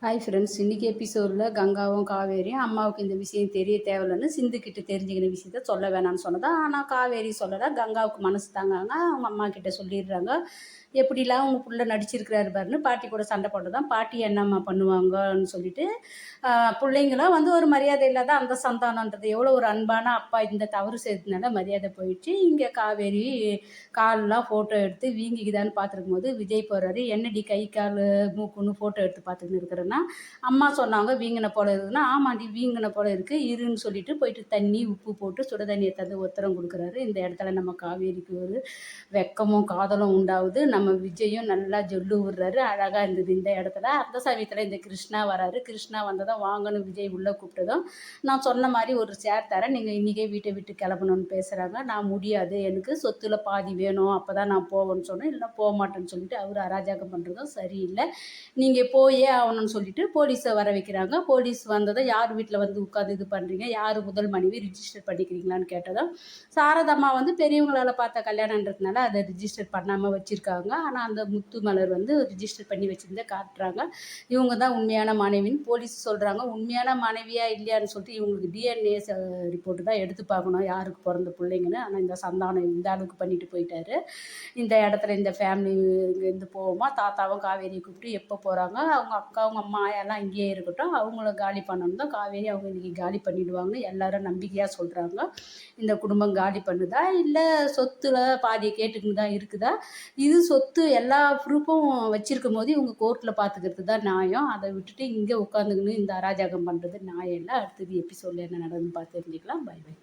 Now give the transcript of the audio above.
Hi friends, இன்றைக்கி எபிசோடில் கங்காவும் காவேரியும் அம்மாவுக்கு இந்த விஷயம் தெரிய தேவையில்லைன்னு சிந்துக்கிட்ட தெரிஞ்சுக்கின விஷயத்த சொல்ல வேணாம்னு சொன்னதா. ஆனால் காவேரி சொல்லலை. கங்காவுக்கு மனசு தாங்காங்க. அவங்க அம்மா கிட்ட சொல்லிடுறாங்க. எப்படிலாம் உங்கள் புள்ள நடிச்சிருக்கிறாரு பாருன்னு பாட்டி கூட சண்டை போட்டதான். பாட்டி என்னம்மா பண்ணுவாங்கன்னு சொல்லிட்டு பிள்ளைங்களும் ஒரு மரியாதை இல்லாத அந்த சந்தானன்றது எவ்வளோ ஒரு அன்பான அப்பா இந்த தவறு செய்ததுனால மரியாதை போயிடுச்சு. இங்கே காவேரி கால்லாம் ஃபோட்டோ எடுத்து வீங்கிக்குதான்னு பார்த்துருக்கும் போது விஜய் போகிறாரு. என்னடி கை கால் மூக்குன்னு ஃபோட்டோ எடுத்து பார்த்துக்கின்னு இருக்கிறேன்னா, அம்மா சொன்னாங்க வீங்கின போல இருக்குதுன்னா, ஆமாண்டி வீங்கின போல இருக்குது இருன்னு சொல்லிட்டு போயிட்டு தண்ணி உப்பு போட்டு சுட தண்ணியை தந்து உத்தரம் கொடுக்குறாரு. இந்த இடத்துல நம்ம காவேரிக்கு ஒரு வெக்கமும் காதலும் உண்டாகுது. நம்ம விஜயும் நல்லா ஜொல்லு விடுறாரு. அழகாக இருந்தது இந்த இடத்துல. அந்த சமயத்தில் இந்த கிருஷ்ணா வராரு. கிருஷ்ணா வந்ததும் வாங்கன்னு விஜய் உள்ளே கூப்பிட்டதும், நான் சொன்ன மாதிரி ஒரு ஷேர் தரேன், நீங்கள் இன்றைக்கே வீட்டை விட்டு கிளம்பணும்னு பேசுகிறாங்க. நான் முடியாது, எனக்கு சொத்துல பாதி வேணும், அப்போ தான் நான் போவேன்னு சொன்னேன். இல்லைன்னா போக மாட்டேன்னு சொல்லிட்டு அவர் அராஜகம் பண்ணுறதும் சரியில்லை. நீங்கள் போயே ஆகணும்னு சொல்லிட்டு போலீஸை வர வைக்கிறாங்க. போலீஸ் வந்ததும் யார் வீட்டில் உட்காந்து இது பண்ணுறீங்க, யார் முதல் மனைவி ரிஜிஸ்டர் பண்ணிக்கிறீங்களான்னு கேட்டதும், சாரதம்மா பெரியவங்களால் பார்த்த கல்யாணன்றதுனால அதை ரிஜிஸ்டர் பண்ணாமல் வச்சுருக்காங்க. ஆனால் அந்த முத்து மலர் ரிஜிஸ்டர் பண்ணி வச்சுருந்தே காட்டுறாங்க. இவங்க தான் உண்மையான மனைவின்னு போலீஸ் சொல்கிறாங்க. உண்மையான மனைவியா இல்லையான்னு சொல்லிட்டு இவங்களுக்கு டிஎன்ஏ ரிப்போர்ட்டு தான் எடுத்து பார்க்கணும் யாருக்கு பிறந்த பிள்ளைங்கன்னு. ஆனால் இந்த சந்தானம் இந்த அளவுக்கு பண்ணிட்டு போயிட்டாரு. இந்த இடத்துல இந்த ஃபேமிலி இங்கேருந்து போவோமா, தாத்தாவும் காவேரியை கூப்பிட்டு எப்போ போகிறாங்க, அவங்க அக்கா அவங்க அம்மா எல்லாம் இங்கேயே இருக்கட்டும், அவங்கள காலி பண்ணணும் தான். காவேரி அவங்க இன்றைக்கி காலி பண்ணிவிடுவாங்கன்னு எல்லாரும் நம்பிக்கையாக சொல்கிறாங்க. இந்த குடும்பம் காலி பண்ணுதா இல்லை சொத்துல பாதியை கேட்டுக்கின்னு தான் இருக்குதா? இது சொத்து எல்லா ப்ரூஃபும் வச்சிருக்கும் போது இவங்க கோர்ட்டில் பார்த்துக்கிறது தான் நியாயம். அதை விட்டுட்டு இங்கே உட்காந்துக்கின்னு இந்த அராஜகம் பண்ணுறது நியாயம் இல்லை. அடுத்தது எபிசோடில் என்ன நடக்குதுன்னு பார்த்து தெரிஞ்சுக்கலாம். Bye by.